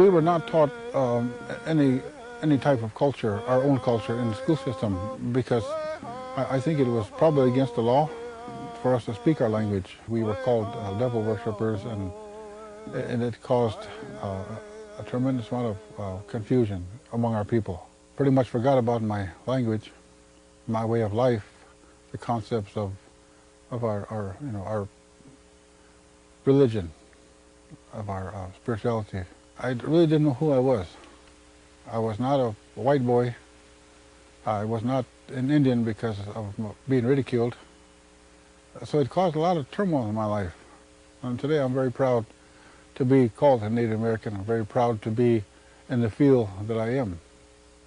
We were not taught any type of culture, our own culture, in the school system because I think it was probably against the law for us to speak our language. We were called devil worshippers, and it caused a tremendous amount of confusion among our people. Pretty much forgot about my language, my way of life, the concepts of our religion, of our spirituality. I really didn't know who I was. I was not a white boy. I was not an Indian because of being ridiculed. So it caused a lot of turmoil in my life. And today I'm very proud to be called a Native American. I'm very proud to be in the field that I am,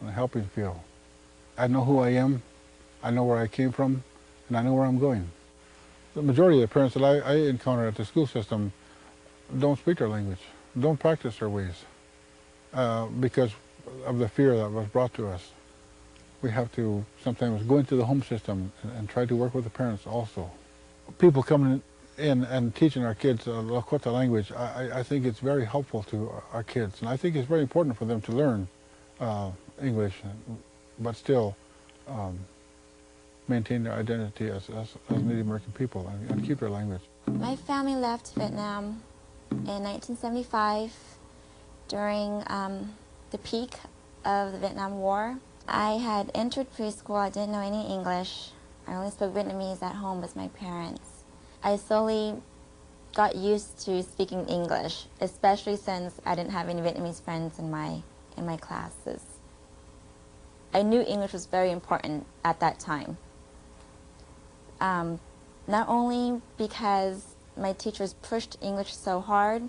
in the helping field. I know who I am, I know where I came from, and I know where I'm going. The majority of the parents that I encounter at the school system don't speak their language, don't practice their ways, because of the fear that was brought to us. We have to sometimes go into the home system and try to work with the parents also. People coming in and teaching our kids Lakota language, I think it's very helpful to our kids, and I think it's very important for them to learn English, but still maintain their identity as Native American people and keep their language. My family left Vietnam in 1975 during the peak of the Vietnam War. I had entered preschool. I didn't know any English. I only spoke Vietnamese at home with my parents. I slowly got used to speaking English, especially since I didn't have any Vietnamese friends in my classes. I knew English was very important at that time. Not only because my teachers pushed English so hard,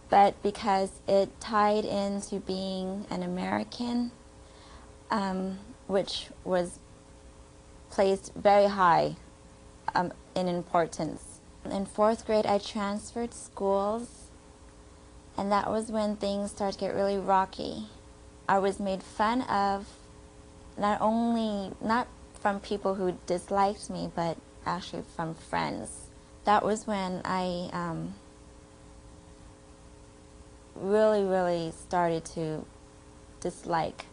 but because it tied into being an American, which was placed very high in importance. In 4th grade, I transferred schools, and that was when things started to get really rocky. I was made fun of, not from people who disliked me, but actually from friends. That was when I really started to dislike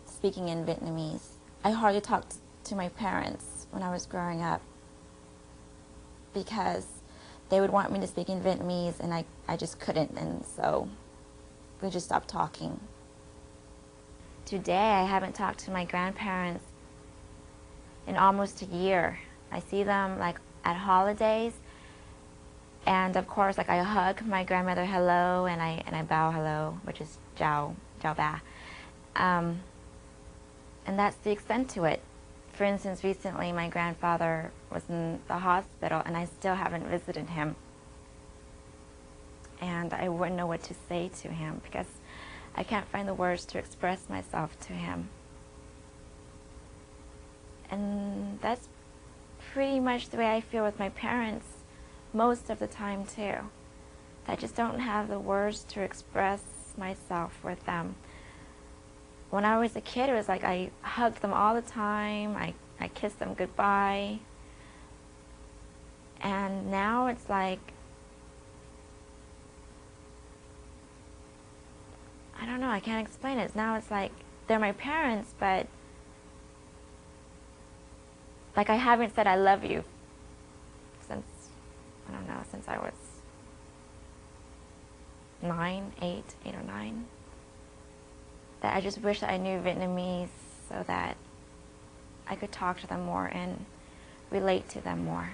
speaking in Vietnamese. I hardly talked to my parents when I was growing up because they would want me to speak in Vietnamese and I just couldn't, and so we just stopped talking. Today I haven't talked to my grandparents in almost a year. I see them like at holidays, and of course like I hug my grandmother hello and I bow hello, which is Jiao Ba. And that's the extent to it. For instance, recently my grandfather was in the hospital and I still haven't visited him. And I wouldn't know what to say to him because I can't find the words to express myself to him. And that's pretty much the way I feel with my parents most of the time too. I just don't have the words to express myself with them. When I was a kid, it was like I hugged them all the time, I kissed them goodbye. And now it's like, I don't know, I can't explain it. Now it's like, they're my parents, but like I haven't said I love you since, I don't know, since I was 8 or 9. That I just wish that I knew Vietnamese so that I could talk to them more and relate to them more.